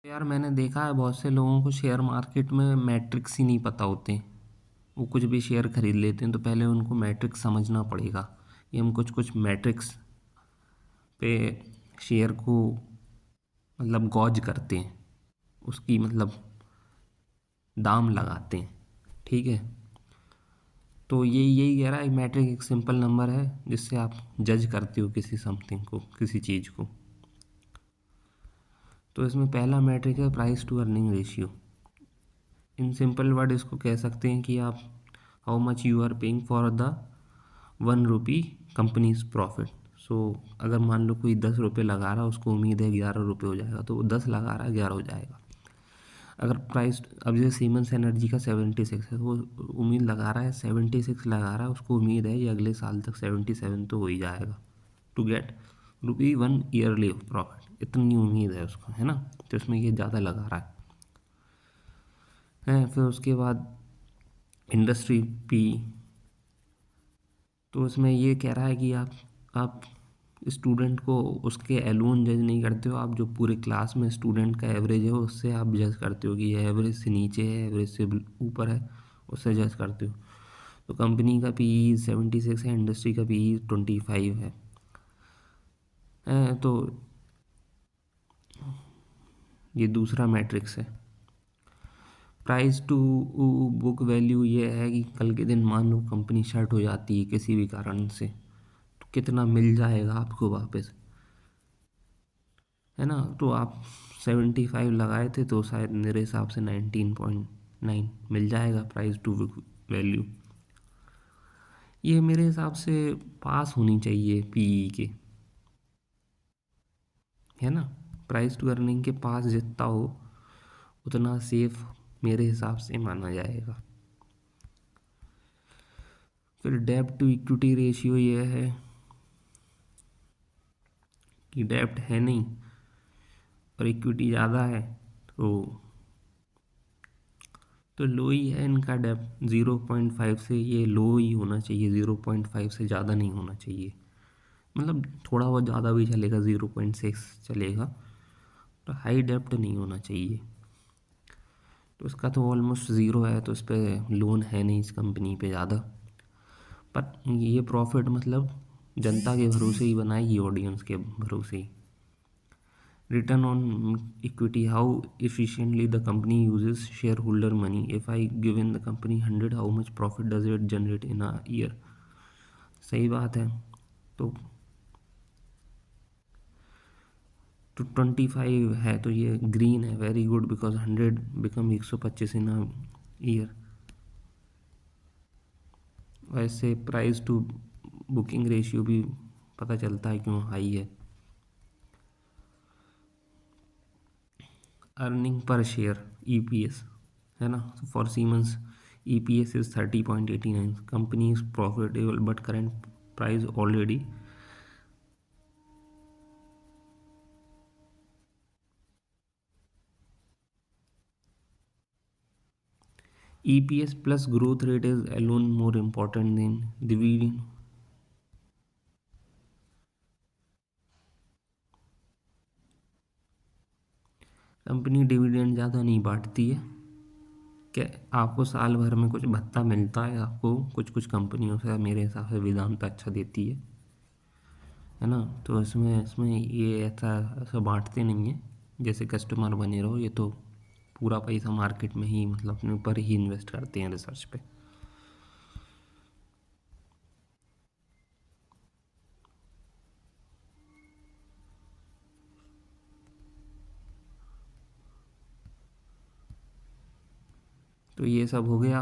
यार मैंने देखा है बहुत से लोगों को शेयर मार्केट में मैट्रिक्स ही नहीं पता होते। वो कुछ भी शेयर खरीद लेते हैं तो पहले उनको मैट्रिक्स समझना पड़ेगा। ये हम कुछ कुछ मैट्रिक्स पे शेयर को मतलब गॉज करते हैं, उसकी मतलब दाम लगाते हैं। ठीक है, तो ये यही कह रहा है मैट्रिक एक सिंपल नंबर है जिससे आप जज करते हो किसी समथिंग को, किसी चीज़ को। तो इसमें पहला मैट्रिक है price to earning ratio. In simple word इसको कह सकते हैं कि आप how much you are paying for the 1 rupee companies profit. So अगर मान लो कोई 10 रुपये लगा रहा है, उसको उम्मीद है 11 रुपये हो जाएगा, तो वो 10 लगा रहा है 11 हो जाएगा। अगर प्राइस अब जैसे सीमेंस एनर्जी का 76 है, वो उम्मीद लगा रहा है 76 लगा रहा है, उसको उम्मीद है ये अगले साल तक 77 तो हो ही जाएगा टू गेट ₹1 ईयरली प्रॉफिट। इतनी उम्मीद है उसको, है ना, तो इसमें ये ज़्यादा लगा रहा है। फिर उसके बाद इंडस्ट्री पी, तो उसमें ये कह रहा है कि आप स्टूडेंट को उसके एलोन जज नहीं करते हो, आप जो पूरे क्लास में स्टूडेंट का एवरेज है उससे आप जज करते हो कि ये एवरेज से नीचे है, एवरेज से ऊपर है, उससे जज करते हो। तो कंपनी का पी 76 है, इंडस्ट्री का पी 25 है। तो ये दूसरा मैट्रिक्स है। प्राइस टू बुक वैल्यू ये है कि कल के दिन मान लो कंपनी शर्ट हो जाती है किसी भी कारण से, तो कितना मिल जाएगा आपको वापस, है ना। तो आप 75 लगाए थे तो शायद मेरे हिसाब से 19.9 मिल जाएगा प्राइस टू वैल्यू। ये मेरे हिसाब से पास होनी चाहिए पीई के, है ना। प्राइस टू अर्निंग के पास जितना हो उतना सेफ मेरे हिसाब से माना जाएगा। फिर डेब्ट टू इक्विटी रेशियो ये है कि डेब्ट है नहीं और इक्विटी ज़्यादा है, तो लो ही है इनका डेप्थ। 0.5 से ये लो ही होना चाहिए, 0.5 से ज़्यादा नहीं होना चाहिए। मतलब थोड़ा बहुत ज़्यादा भी चलेगा, 0.6 चलेगा, तो हाई डेप्थ नहीं होना चाहिए। तो इसका तो ऑलमोस्ट ज़ीरो है, तो इस पर लोन है नहीं इस कंपनी पे ज़्यादा। पर ये प्रॉफिट मतलब जनता के भरोसे ही बनाएगी, ऑडियंस के भरोसे ही। Return on equity, how efficiently the company uses shareholder money. If I given the company 100, how much profit does it generate in a year? सही बात है। तो 25 है तो ये ग्रीन है, very good, because 100 become 125 in a year. वैसे price to booking ratio भी पता चलता है क्यों हाई है। अर्निंग पर शेयर ईपीएस, है ना, for siemens EPS is 30.89. Company is profitable but current price already EPS plus growth rate is alone more important than dividend. Company dividend ज़्यादा नहीं बांटती है। क्या आपको साल भर में कुछ भत्ता मिलता है? आपको कुछ कुछ कंपनियों से मेरे हिसाब से वेदांत अच्छा देती है ना। तो इसमें इसमें ये ऐसा ऐसा बांटते नहीं है। जैसे कस्टमर बने रहो, ये तो पूरा पैसा मार्केट में ही मतलब अपने ऊपर ही इन्वेस्ट करते हैं रिसर्च पे। तो ये सब हो गया।